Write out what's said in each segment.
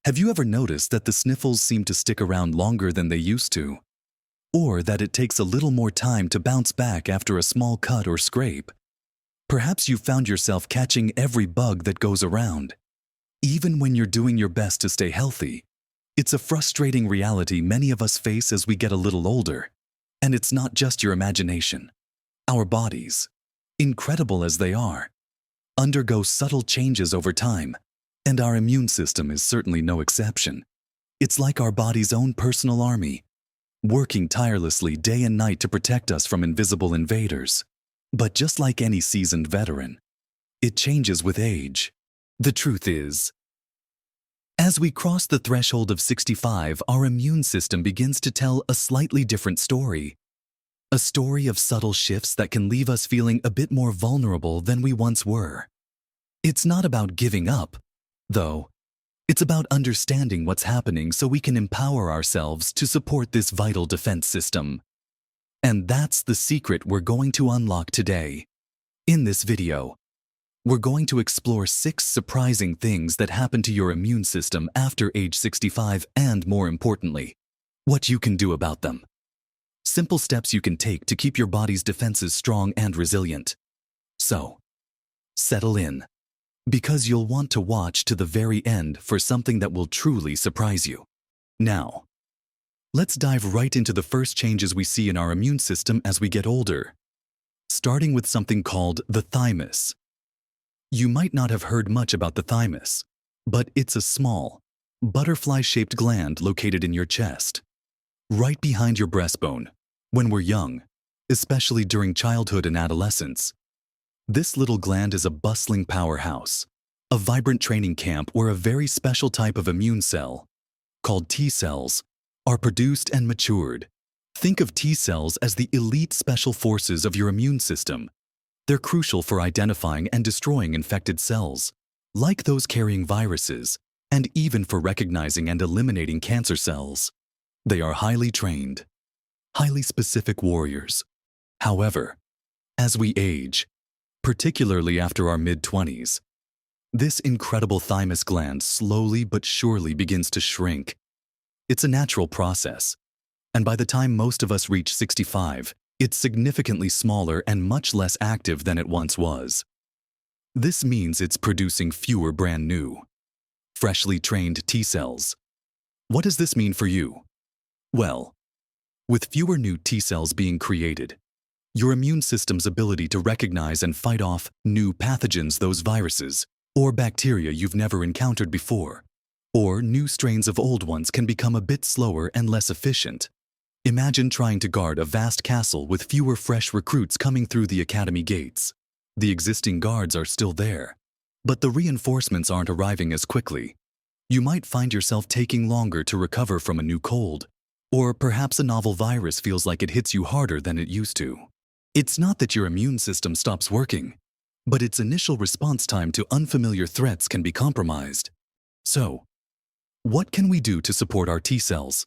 Have you ever noticed that the sniffles seem to stick around longer than they used to? Or that it takes a little more time to bounce back after a small cut or scrape? Perhaps you've found yourself catching every bug that goes around. Even when you're doing your best to stay healthy, it's a frustrating reality many of us face as we get a little older. And it's not just your imagination. Our bodies, incredible as they are, undergo subtle changes over time, and our immune system is certainly no exception. It's like our body's own personal army, working tirelessly day and night to protect us from invisible invaders. But just like any seasoned veteran, it changes with age. The truth is, as we cross the threshold of 65, our immune system begins to tell a slightly different story. A story of subtle shifts that can leave us feeling a bit more vulnerable than we once were. It's not about giving up, though. It's about understanding what's happening so we can empower ourselves to support this vital defense system. And that's the secret we're going to unlock today. In this video, we're going to explore 6 surprising things that happen to your immune system after age 65 and, more importantly, what you can do about them. Simple steps you can take to keep your body's defenses strong and resilient. So, settle in, because you'll want to watch to the very end for something that will truly surprise you. Now, let's dive right into the first changes we see in our immune system as we get older, starting with something called the thymus. You might not have heard much about the thymus, but it's a small, butterfly-shaped gland located in your chest, right behind your breastbone. When we're young, especially during childhood and adolescence, this little gland is a bustling powerhouse, a vibrant training camp where a very special type of immune cell, called T cells, are produced and matured. Think of T cells as the elite special forces of your immune system. They're crucial for identifying and destroying infected cells, like those carrying viruses, and even for recognizing and eliminating cancer cells. They are highly trained, highly specific warriors. However, as we age, particularly after our mid-20s, this incredible thymus gland slowly but surely begins to shrink. It's a natural process, and by the time most of us reach 65, it's significantly smaller and much less active than it once was. This means it's producing fewer brand new, freshly trained T cells. What does this mean for you? Well, with fewer new T cells being created, your immune system's ability to recognize and fight off new pathogens, those viruses, or bacteria you've never encountered before, or new strains of old ones, can become a bit slower and less efficient. Imagine trying to guard a vast castle with fewer fresh recruits coming through the academy gates. The existing guards are still there, but the reinforcements aren't arriving as quickly. You might find yourself taking longer to recover from a new cold, or perhaps a novel virus feels like it hits you harder than it used to. It's not that your immune system stops working, but its initial response time to unfamiliar threats can be compromised. So, what can we do to support our T cells,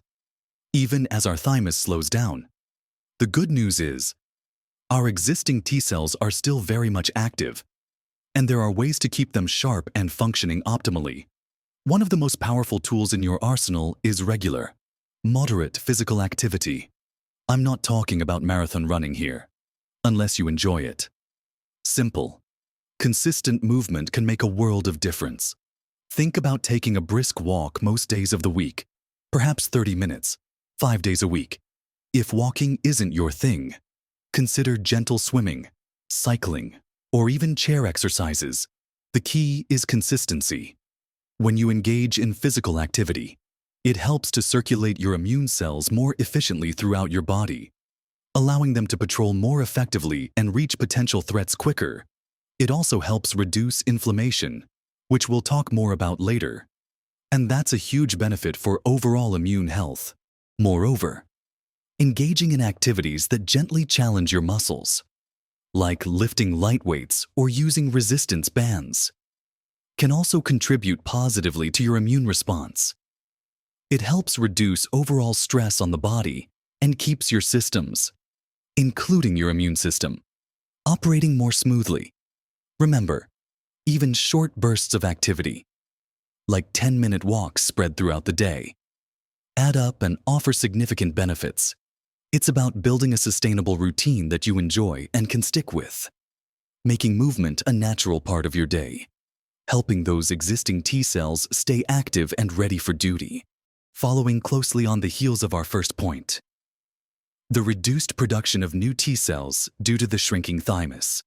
even as our thymus slows down? The good news is, our existing T cells are still very much active, and there are ways to keep them sharp and functioning optimally. One of the most powerful tools in your arsenal is regular, moderate physical activity. I'm not talking about marathon running here, unless you enjoy it. Simple, consistent movement can make a world of difference. Think about taking a brisk walk most days of the week, perhaps 30 minutes, 5 days a week. If walking isn't your thing, consider gentle swimming, cycling, or even chair exercises. The key is consistency. When you engage in physical activity, it helps to circulate your immune cells more efficiently throughout your body, allowing them to patrol more effectively and reach potential threats quicker. It also helps reduce inflammation, which we'll talk more about later. And that's a huge benefit for overall immune health. Moreover, engaging in activities that gently challenge your muscles, like lifting light weights or using resistance bands, can also contribute positively to your immune response. It helps reduce overall stress on the body and keeps your systems, including your immune system, operating more smoothly. Remember, even short bursts of activity, like 10-minute walks spread throughout the day, add up and offer significant benefits. It's about building a sustainable routine that you enjoy and can stick with, making movement a natural part of your day, helping those existing T cells stay active and ready for duty. Following closely on the heels of our first point, the reduced production of new T cells due to the shrinking thymus.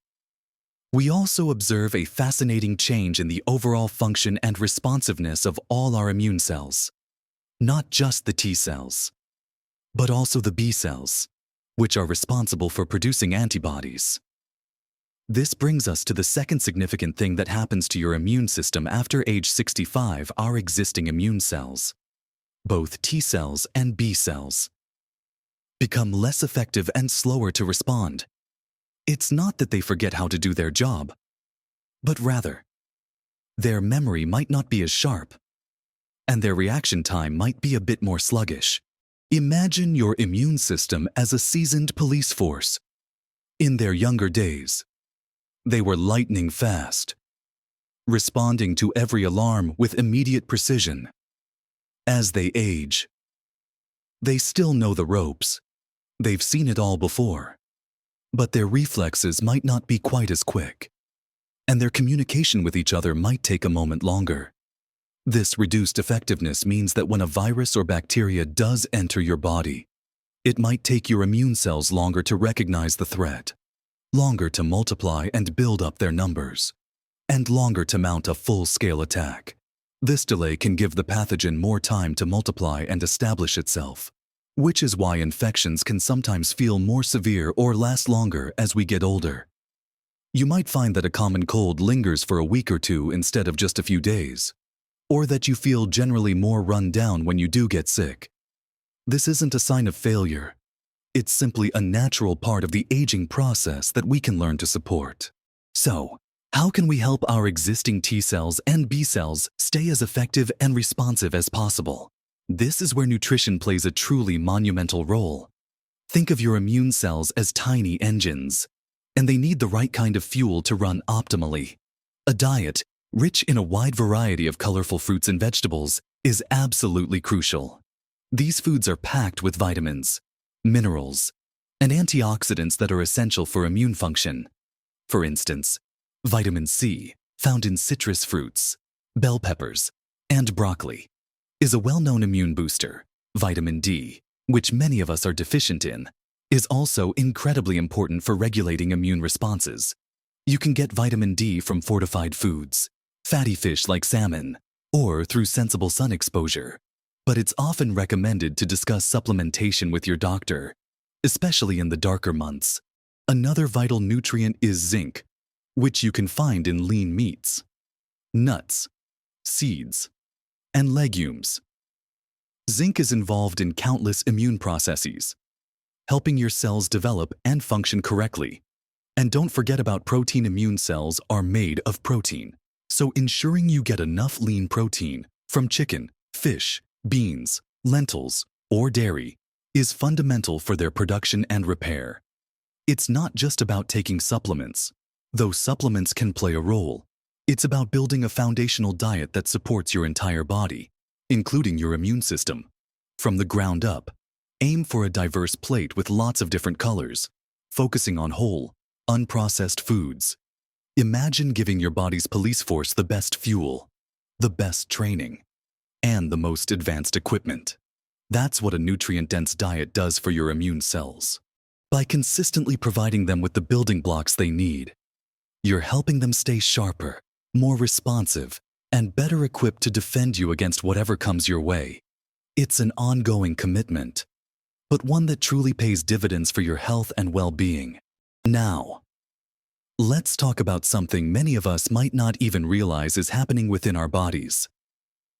We also observe a fascinating change in the overall function and responsiveness of all our immune cells, not just the T cells, but also the B cells, which are responsible for producing antibodies. This brings us to the second significant thing that happens to your immune system after age 65: our existing immune cells, both T cells and B cells, become less effective and slower to respond. It's not that they forget how to do their job, but rather, their memory might not be as sharp, and their reaction time might be a bit more sluggish. Imagine your immune system as a seasoned police force. In their younger days, they were lightning fast, responding to every alarm with immediate precision. As they age, they still know the ropes. They've seen it all before, but their reflexes might not be quite as quick, and their communication with each other might take a moment longer. This reduced effectiveness means that when a virus or bacteria does enter your body, it might take your immune cells longer to recognize the threat, longer to multiply and build up their numbers, and longer to mount a full-scale attack. This delay can give the pathogen more time to multiply and establish itself, which is why infections can sometimes feel more severe or last longer as we get older. You might find that a common cold lingers for a week or two instead of just a few days, or that you feel generally more run down when you do get sick. This isn't a sign of failure. It's simply a natural part of the aging process that we can learn to support. So, how can we help our existing T cells and B cells stay as effective and responsive as possible? This is where nutrition plays a truly monumental role. Think of your immune cells as tiny engines, and they need the right kind of fuel to run optimally. A diet rich in a wide variety of colorful fruits and vegetables is absolutely crucial. These foods are packed with vitamins, minerals, and antioxidants that are essential for immune function. For instance, vitamin C, found in citrus fruits, bell peppers, and broccoli, is a well-known immune booster. Vitamin D, which many of us are deficient in, is also incredibly important for regulating immune responses. You can get vitamin D from fortified foods, fatty fish like salmon, or through sensible sun exposure. But it's often recommended to discuss supplementation with your doctor, especially in the darker months. Another vital nutrient is zinc, which you can find in lean meats, nuts, seeds, and legumes. Zinc is involved in countless immune processes, helping your cells develop and function correctly. And don't forget about protein. Immune cells are made of protein, so ensuring you get enough lean protein from chicken, fish, beans, lentils, or dairy is fundamental for their production and repair. It's not just about taking supplements, though supplements can play a role. It's about building a foundational diet that supports your entire body, including your immune system. From the ground up, aim for a diverse plate with lots of different colors, focusing on whole, unprocessed foods. Imagine giving your body's police force the best fuel, the best training, and the most advanced equipment. That's what a nutrient-dense diet does for your immune cells. By consistently providing them with the building blocks they need, you're helping them stay sharper, more responsive, and better equipped to defend you against whatever comes your way. It's an ongoing commitment, but one that truly pays dividends for your health and well-being. Now, let's talk about something many of us might not even realize is happening within our bodies,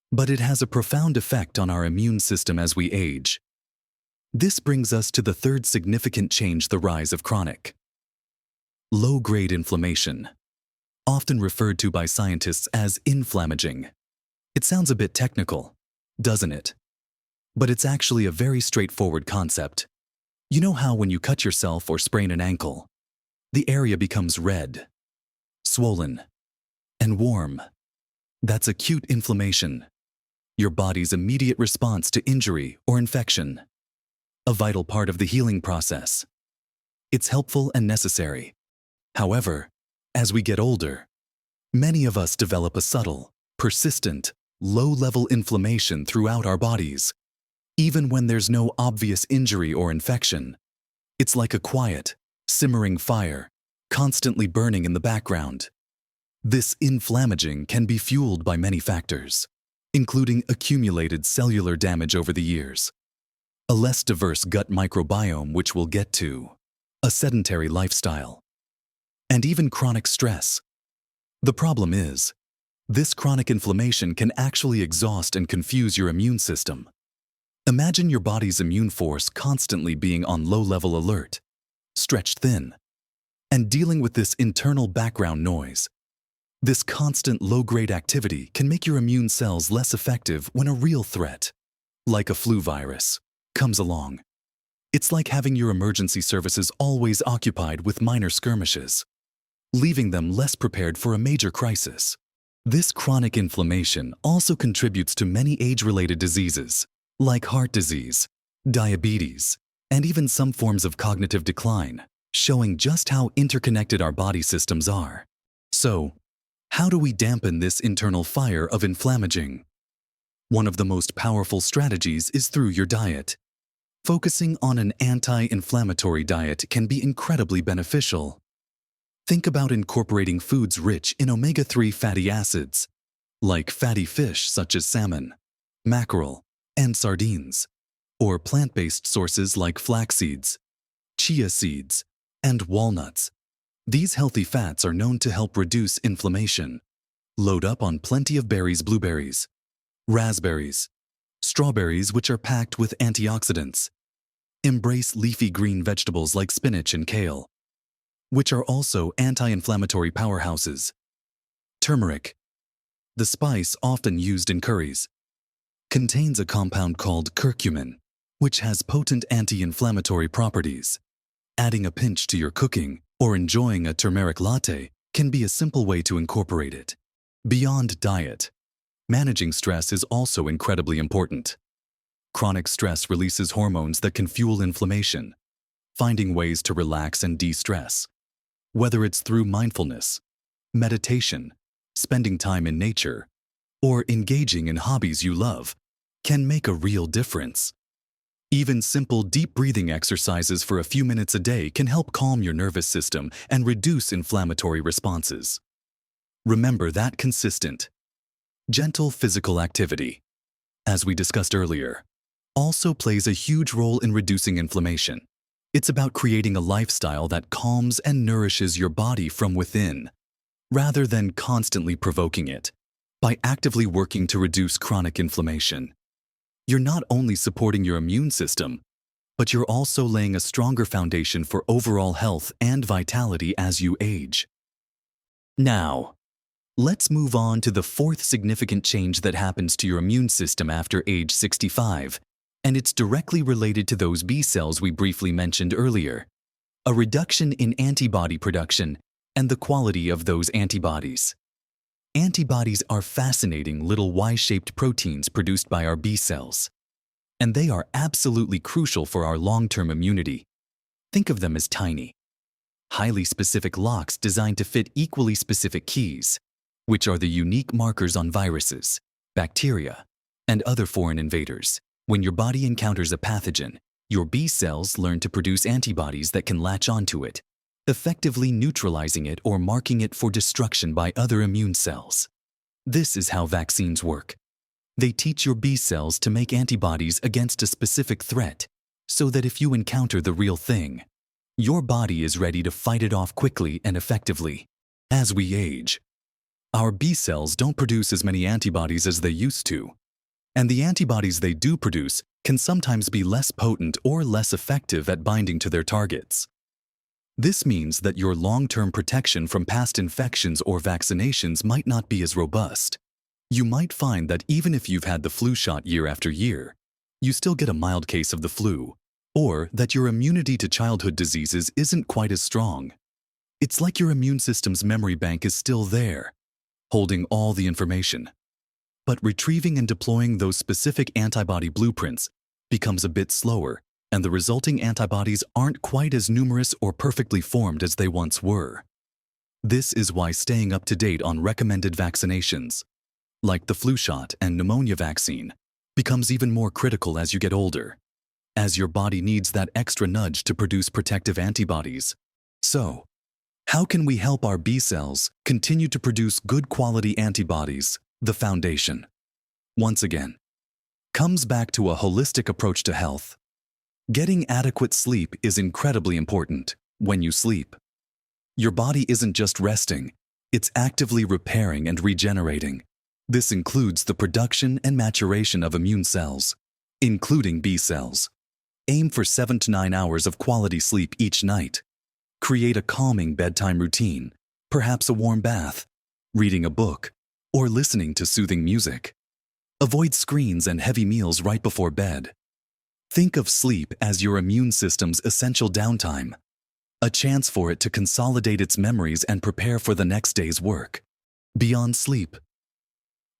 but it has a profound effect on our immune system as we age. This brings us to the third significant change: the rise of chronic, low-grade inflammation, often referred to by scientists as inflammaging. It sounds a bit technical, doesn't it? But it's actually a very straightforward concept. You know how when you cut yourself or sprain an ankle, the area becomes red, swollen, and warm? That's acute inflammation, your body's immediate response to injury or infection. A vital part of the healing process. It's helpful and necessary. However, as we get older, many of us develop a subtle, persistent, low-level inflammation throughout our bodies, even when there's no obvious injury or infection. It's like a quiet, simmering fire, constantly burning in the background. This inflammaging can be fueled by many factors, including accumulated cellular damage over the years, a less diverse gut microbiome, which we'll get to, a sedentary lifestyle, and even chronic stress. The problem is, this chronic inflammation can actually exhaust and confuse your immune system. Imagine your body's immune force constantly being on low-level alert, stretched thin, and dealing with this internal background noise. This constant low-grade activity can make your immune cells less effective when a real threat, like a flu virus, comes along. It's like having your emergency services always occupied with minor skirmishes, leaving them less prepared for a major crisis. This chronic inflammation also contributes to many age-related diseases, like heart disease, diabetes, and even some forms of cognitive decline, showing just how interconnected our body systems are. So, how do we dampen this internal fire of inflammaging? One of the most powerful strategies is through your diet. Focusing on an anti-inflammatory diet can be incredibly beneficial. Think about incorporating foods rich in omega-3 fatty acids, like fatty fish such as salmon, mackerel, and sardines, or plant-based sources like flax seeds, chia seeds, and walnuts. These healthy fats are known to help reduce inflammation. Load up on plenty of berries, blueberries, raspberries, strawberries, which are packed with antioxidants. Embrace leafy green vegetables like spinach and kale, which are also anti-inflammatory powerhouses. Turmeric, the spice often used in curries, contains a compound called curcumin, which has potent anti-inflammatory properties. Adding a pinch to your cooking or enjoying a turmeric latte can be a simple way to incorporate it. Beyond diet, managing stress is also incredibly important. Chronic stress releases hormones that can fuel inflammation. Finding ways to relax and de-stress, whether it's through mindfulness, meditation, spending time in nature, or engaging in hobbies you love, can make a real difference. Even simple deep breathing exercises for a few minutes a day can help calm your nervous system and reduce inflammatory responses. Remember that consistent, gentle physical activity, as we discussed earlier, also plays a huge role in reducing inflammation. It's about creating a lifestyle that calms and nourishes your body from within, rather than constantly provoking it. By actively working to reduce chronic inflammation, you're not only supporting your immune system, but you're also laying a stronger foundation for overall health and vitality as you age. Now, let's move on to the fourth significant change that happens to your immune system after age 65, and it's directly related to those B cells we briefly mentioned earlier. A reduction in antibody production and the quality of those antibodies. Antibodies are fascinating little Y-shaped proteins produced by our B cells, and they are absolutely crucial for our long-term immunity. Think of them as tiny, highly specific locks designed to fit equally specific keys, which are the unique markers on viruses, bacteria, and other foreign invaders. When your body encounters a pathogen, your B cells learn to produce antibodies that can latch onto it, effectively neutralizing it or marking it for destruction by other immune cells. This is how vaccines work. They teach your B cells to make antibodies against a specific threat, so that if you encounter the real thing, your body is ready to fight it off quickly and effectively. As we age, our B cells don't produce as many antibodies as they used to, and the antibodies they do produce can sometimes be less potent or less effective at binding to their targets. This means that your long-term protection from past infections or vaccinations might not be as robust. You might find that even if you've had the flu shot year after year, you still get a mild case of the flu, or that your immunity to childhood diseases isn't quite as strong. It's like your immune system's memory bank is still there, holding all the information, But retrieving and deploying those specific antibody blueprints becomes a bit slower, and the resulting antibodies aren't quite as numerous or perfectly formed as they once were. This is why staying up to date on recommended vaccinations, like the flu shot and pneumonia vaccine, becomes even more critical as you get older, as your body needs that extra nudge to produce protective antibodies. So, how can we help our B cells continue to produce good quality antibodies? The foundation, once again, comes back to a holistic approach to health. Getting adequate sleep is incredibly important. When you sleep, your body isn't just resting, it's actively repairing and regenerating. This includes the production and maturation of immune cells, including B cells. Aim for 7 to 9 hours of quality sleep each night. Create a calming bedtime routine, perhaps a warm bath, reading a book, or listening to soothing music. Avoid screens and heavy meals right before bed. Think of sleep as your immune system's essential downtime, a chance for it to consolidate its memories and prepare for the next day's work. Beyond sleep,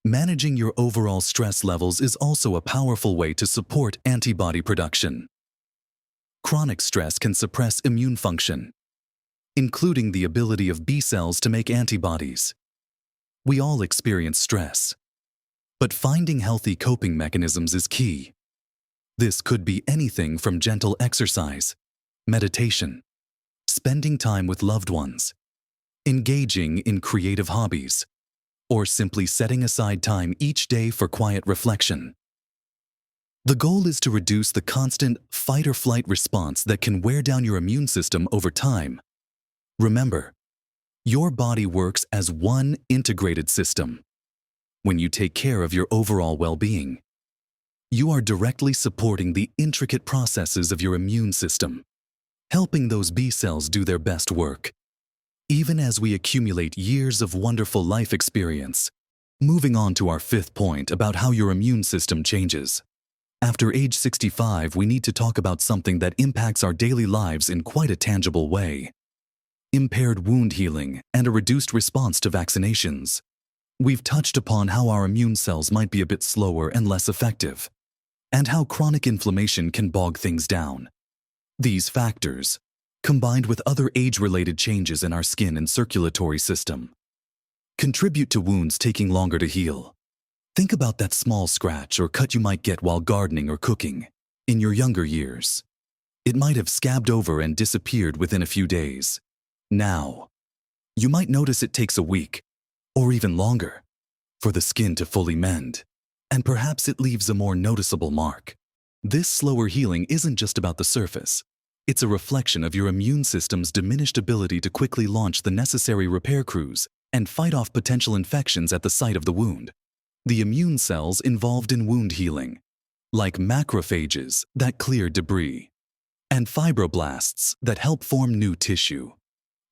managing your overall stress levels is also a powerful way to support antibody production. Chronic stress can suppress immune function, including the ability of B cells to make antibodies. We all experience stress, but finding healthy coping mechanisms is key. This could be anything from gentle exercise, meditation, spending time with loved ones, engaging in creative hobbies, or simply setting aside time each day for quiet reflection. The goal is to reduce the constant fight-or-flight response that can wear down your immune system over time. Remember, your body works as one integrated system. When you take care of your overall well-being, you are directly supporting the intricate processes of your immune system, helping those B cells do their best work. Even as we accumulate years of wonderful life experience, moving on to our fifth point about how your immune system changes. After age 65, we need to talk about something that impacts our daily lives in quite a tangible way: impaired wound healing and a reduced response to vaccinations. We've touched upon how our immune cells might be a bit slower and less effective, and how chronic inflammation can bog things down. These factors, combined with other age-related changes in our skin and circulatory system, contribute to wounds taking longer to heal. Think about that small scratch or cut you might get while gardening or cooking. In your younger years, it might have scabbed over and disappeared within a few days. Now, you might notice it takes a week, or even longer, for the skin to fully mend, and perhaps it leaves a more noticeable mark. This slower healing isn't just about the surface. It's a reflection of your immune system's diminished ability to quickly launch the necessary repair crews and fight off potential infections at the site of the wound. The immune cells involved in wound healing, like macrophages that clear debris, and fibroblasts that help form new tissue,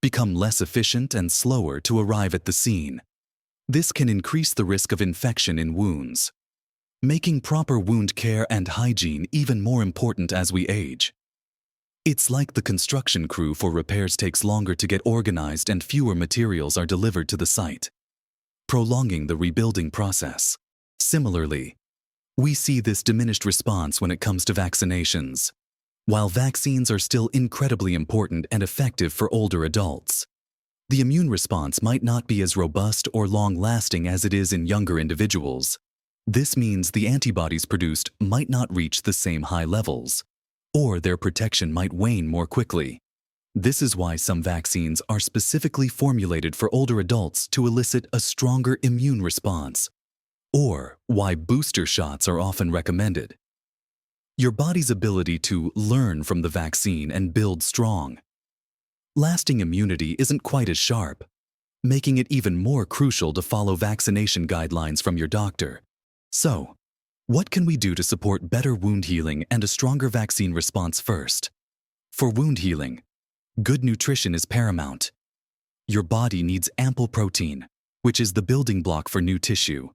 become less efficient and slower to arrive at the scene. This can increase the risk of infection in wounds, making proper wound care and hygiene even more important as we age. It's like the construction crew for repairs takes longer to get organized and fewer materials are delivered to the site, prolonging the rebuilding process. Similarly, we see this diminished response when it comes to vaccinations. While vaccines are still incredibly important and effective for older adults, the immune response might not be as robust or long-lasting as it is in younger individuals. This means the antibodies produced might not reach the same high levels, or their protection might wane more quickly. This is why some vaccines are specifically formulated for older adults to elicit a stronger immune response, or why booster shots are often recommended. Your body's ability to learn from the vaccine and build strong, lasting immunity isn't quite as sharp, making it even more crucial to follow vaccination guidelines from your doctor. So, what can we do to support better wound healing and a stronger vaccine response? First, for wound healing, good nutrition is paramount. Your body needs ample protein, which is the building block for new tissue,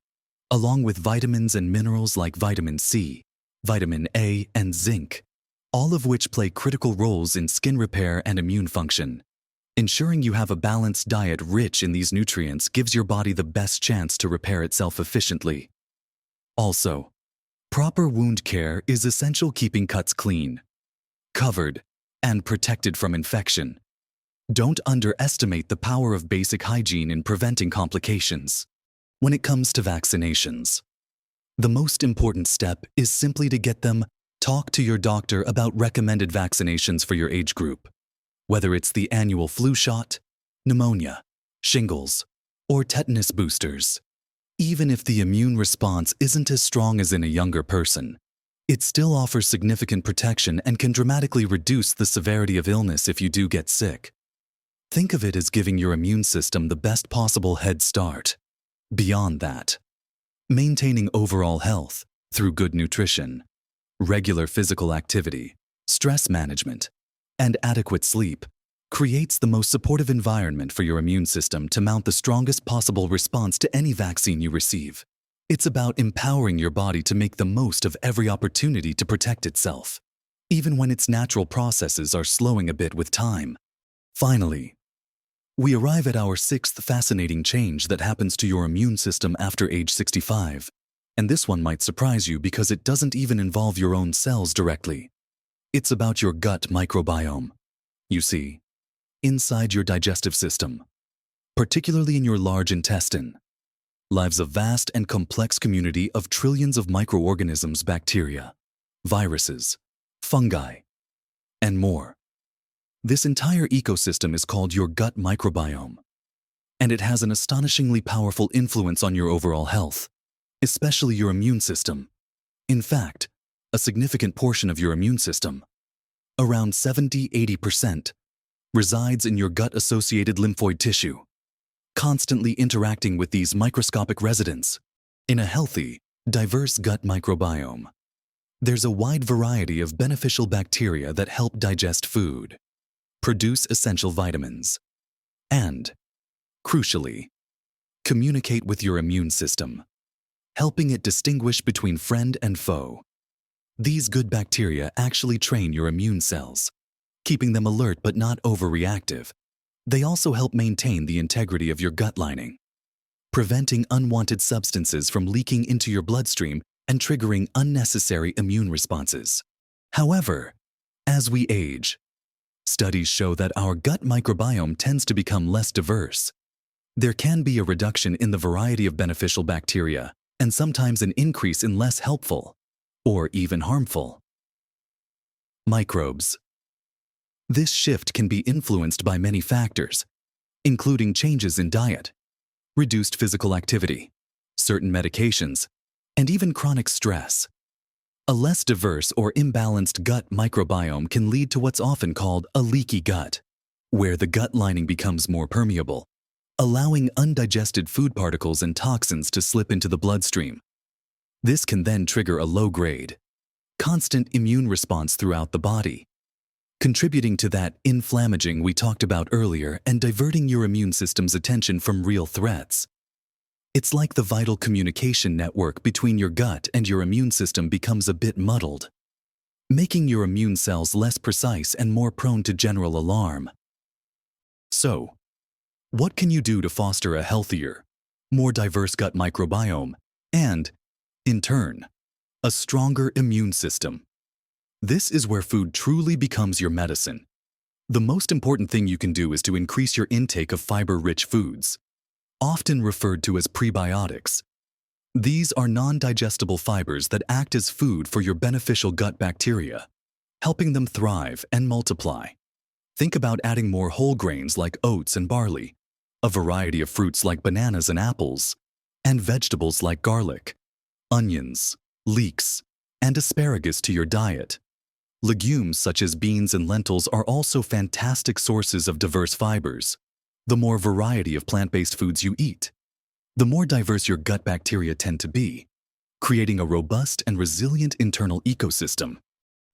along with vitamins and minerals like vitamin C, vitamin A, and zinc, all of which play critical roles in skin repair and immune function. Ensuring you have a balanced diet rich in these nutrients gives your body the best chance to repair itself efficiently. Also, proper wound care is essential, keeping cuts clean, covered, and protected from infection. Don't underestimate the power of basic hygiene in preventing complications. When it comes to vaccinations, the most important step is simply to get them. Talk to your doctor about recommended vaccinations for your age group. Whether it's the annual flu shot, pneumonia, shingles, or tetanus boosters. Even if the immune response isn't as strong as in a younger person, it still offers significant protection and can dramatically reduce the severity of illness if you do get sick. Think of it as giving your immune system the best possible head start. Beyond that, maintaining overall health through good nutrition, regular physical activity, stress management, and adequate sleep creates the most supportive environment for your immune system to mount the strongest possible response to any vaccine you receive. It's about empowering your body to make the most of every opportunity to protect itself, even when its natural processes are slowing a bit with time. Finally, we arrive at our sixth fascinating change that happens to your immune system after age 65. And this one might surprise you because it doesn't even involve your own cells directly. It's about your gut microbiome. You see, inside your digestive system, particularly in your large intestine, lives a vast and complex community of trillions of microorganisms, bacteria, viruses, fungi, and more. This entire ecosystem is called your gut microbiome, and it has an astonishingly powerful influence on your overall health, especially your immune system. In fact, a significant portion of your immune system, around 70–80%, resides in your gut-associated lymphoid tissue, constantly interacting with these microscopic residents. In a healthy, diverse gut microbiome, there's a wide variety of beneficial bacteria that help digest food, produce essential vitamins, and, crucially, communicate with your immune system, helping it distinguish between friend and foe. These good bacteria actually train your immune cells, keeping them alert but not overreactive. They also help maintain the integrity of your gut lining, preventing unwanted substances from leaking into your bloodstream and triggering unnecessary immune responses. However, as we age, studies show that our gut microbiome tends to become less diverse. There can be a reduction in the variety of beneficial bacteria, and sometimes an increase in less helpful, or even harmful, microbes. This shift can be influenced by many factors, including changes in diet, reduced physical activity, certain medications, and even chronic stress. A less diverse or imbalanced gut microbiome can lead to what's often called a leaky gut, where the gut lining becomes more permeable, allowing undigested food particles and toxins to slip into the bloodstream. This can then trigger a low-grade, constant immune response throughout the body, contributing to that inflammaging we talked about earlier and diverting your immune system's attention from real threats. It's like the vital communication network between your gut and your immune system becomes a bit muddled, making your immune cells less precise and more prone to general alarm. So, what can you do to foster a healthier, more diverse gut microbiome and, in turn, a stronger immune system? This is where food truly becomes your medicine. The most important thing you can do is to increase your intake of fiber-rich foods, often referred to as prebiotics. These are non-digestible fibers that act as food for your beneficial gut bacteria, helping them thrive and multiply. Think about adding more whole grains like oats and barley, a variety of fruits like bananas and apples, and vegetables like garlic, onions, leeks, and asparagus to your diet. Legumes such as beans and lentils are also fantastic sources of diverse fibers. The more variety of plant-based foods you eat, the more diverse your gut bacteria tend to be, creating a robust and resilient internal ecosystem.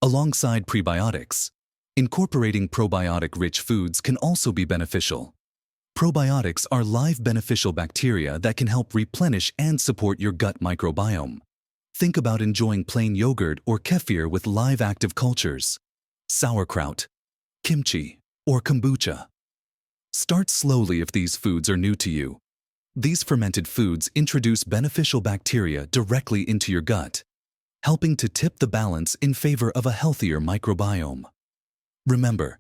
Alongside prebiotics, incorporating probiotic-rich foods can also be beneficial. Probiotics are live beneficial bacteria that can help replenish and support your gut microbiome. Think about enjoying plain yogurt or kefir with live active cultures, sauerkraut, kimchi, or kombucha. Start slowly if these foods are new to you. These fermented foods introduce beneficial bacteria directly into your gut, helping to tip the balance in favor of a healthier microbiome. Remember,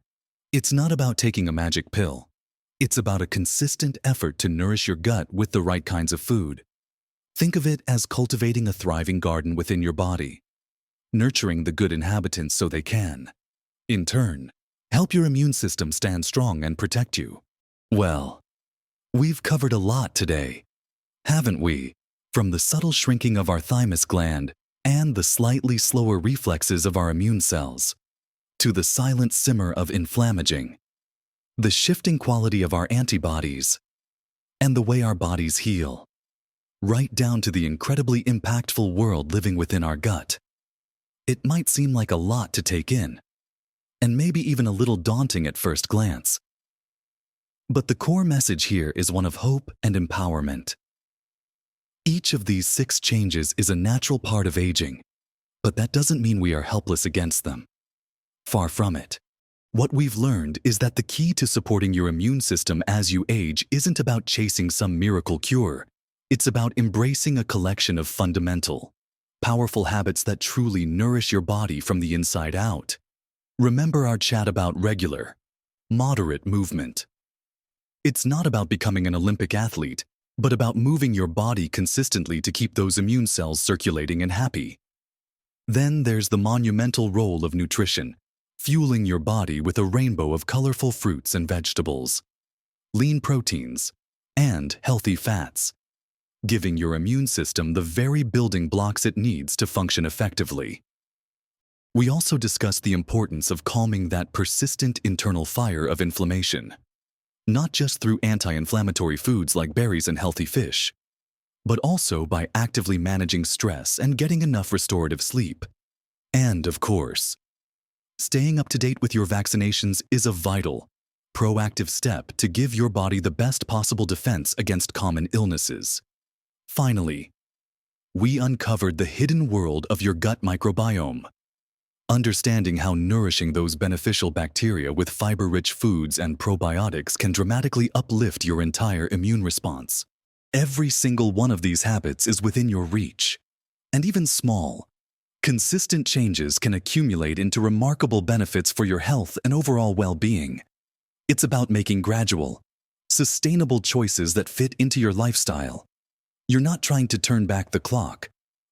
it's not about taking a magic pill. It's about a consistent effort to nourish your gut with the right kinds of food. Think of it as cultivating a thriving garden within your body, nurturing the good inhabitants so they can, in turn, help your immune system stand strong and protect you. Well, we've covered a lot today, haven't we? From the subtle shrinking of our thymus gland and the slightly slower reflexes of our immune cells, to the silent simmer of inflammaging, the shifting quality of our antibodies, and the way our bodies heal, right down to the incredibly impactful world living within our gut. It might seem like a lot to take in, and maybe even a little daunting at first glance. But the core message here is one of hope and empowerment. Each of these 6 changes is a natural part of aging, but that doesn't mean we are helpless against them. Far from it. What we've learned is that the key to supporting your immune system as you age isn't about chasing some miracle cure. It's about embracing a collection of fundamental, powerful habits that truly nourish your body from the inside out. Remember our chat about regular, moderate movement. It's not about becoming an Olympic athlete, but about moving your body consistently to keep those immune cells circulating and happy. Then there's the monumental role of nutrition, fueling your body with a rainbow of colorful fruits and vegetables, lean proteins, and healthy fats, giving your immune system the very building blocks it needs to function effectively. We also discussed the importance of calming that persistent internal fire of inflammation, not just through anti-inflammatory foods like berries and healthy fish, but also by actively managing stress and getting enough restorative sleep. And, of course, staying up to date with your vaccinations is a vital, proactive step to give your body the best possible defense against common illnesses. Finally, we uncovered the hidden world of your gut microbiome. Understanding how nourishing those beneficial bacteria with fiber-rich foods and probiotics can dramatically uplift your entire immune response. Every single one of these habits is within your reach, and even small, consistent changes can accumulate into remarkable benefits for your health and overall well-being. It's about making gradual, sustainable choices that fit into your lifestyle. You're not trying to turn back the clock,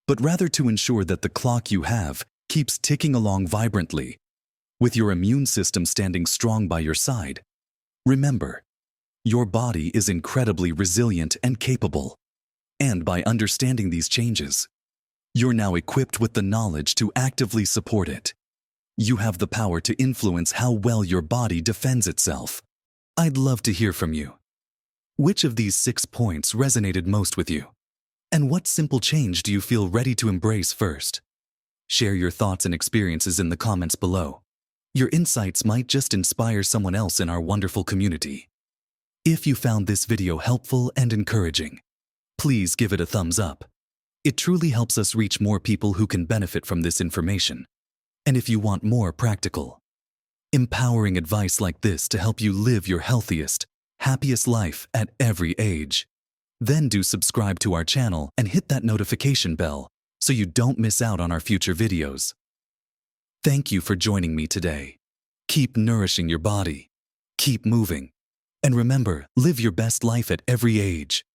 but rather to ensure that the clock you have keeps ticking along vibrantly, with your immune system standing strong by your side. Remember, your body is incredibly resilient and capable, and by understanding these changes, you're now equipped with the knowledge to actively support it. You have the power to influence how well your body defends itself. I'd love to hear from you. Which of these 6 points resonated most with you? And what simple change do you feel ready to embrace first? Share your thoughts and experiences in the comments below. Your insights might just inspire someone else in our wonderful community. If you found this video helpful and encouraging, please give it a thumbs up. It truly helps us reach more people who can benefit from this information. And if you want more practical, empowering advice like this to help you live your healthiest, happiest life at every age, then do subscribe to our channel and hit that notification bell so you don't miss out on our future videos. Thank you for joining me today. Keep nourishing your body, keep moving, and remember, live your best life at every age.